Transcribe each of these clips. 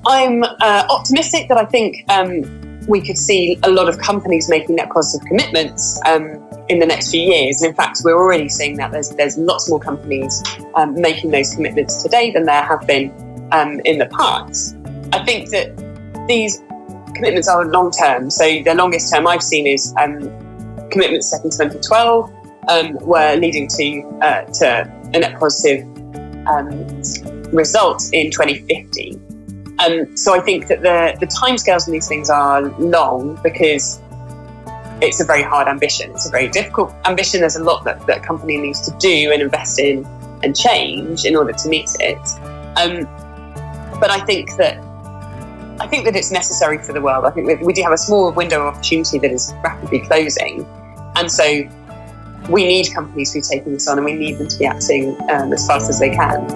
I'm optimistic that I think we could see a lot of companies making net positive commitments in the next few years. And in fact, we're already seeing that there's lots more companies making those commitments today than there have been in the past. I think that these commitments are long-term. So the longest term I've seen is commitments set in 2012 were leading to a net positive result in 2050. So I think that the timescales on these things are long because it's a very hard ambition. It's a very difficult ambition. There's a lot that a company needs to do and invest in and change in order to meet it. But I think that it's necessary for the world. I think we do have a small window of opportunity that is rapidly closing. And so we need companies who are taking this on, and we need them to be acting as fast as they can.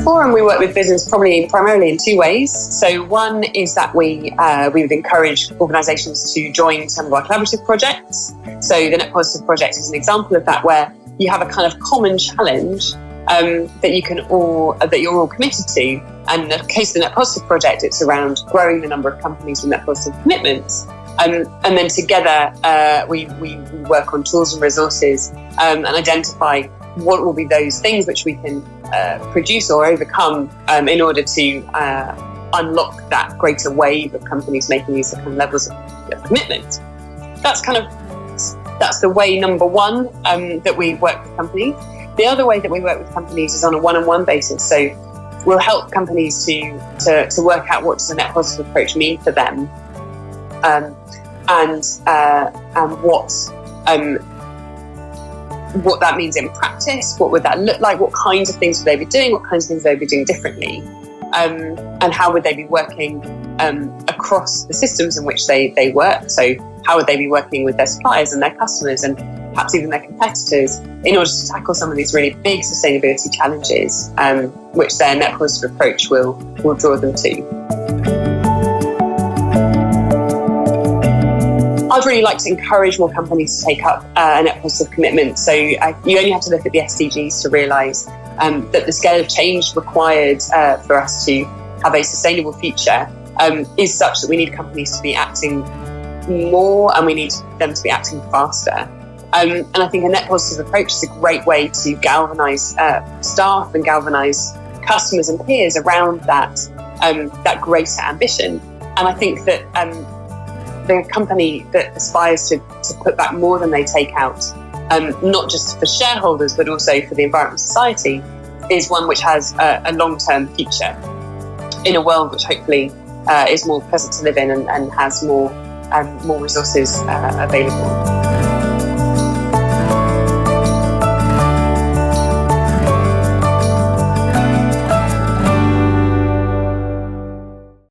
Forum, we work with business primarily in two ways. So one is that we would encourage organisations to join some of our collaborative projects. So the Net Positive Project is an example of that, where you have a kind of common challenge that you're all committed to. And in the case of the Net Positive Project, it's around growing the number of companies with net positive commitments. And then together we work on tools and resources and identify what will be those things which we can produce or overcome in order to unlock that greater wave of companies making these kind of levels of commitment. That's the way number one that we work with companies. The other way that we work with companies is on a one-on-one basis. So we'll help companies to work out what does a net positive approach mean for them, and what that means in practice. What would that look like? What kinds of things would they be doing? What kinds of things would they be doing differently? And how would they be working across the systems in which they work? So how would they be working with their suppliers and their customers and perhaps even their competitors in order to tackle some of these really big sustainability challenges, which their net positive approach will draw them to. I'd really like to encourage more companies to take up a net positive commitment. So you only have to look at the SDGs to realise that the scale of change required for us to have a sustainable future is such that we need companies to be acting more, and we need them to be acting faster. And I think a net positive approach is a great way to galvanise staff and galvanise customers and peers around that greater ambition. And I think that the company that aspires to put back more than they take out, not just for shareholders but also for the environment and society, is one which has a long-term future in a world which hopefully is more pleasant to live in and has more resources available.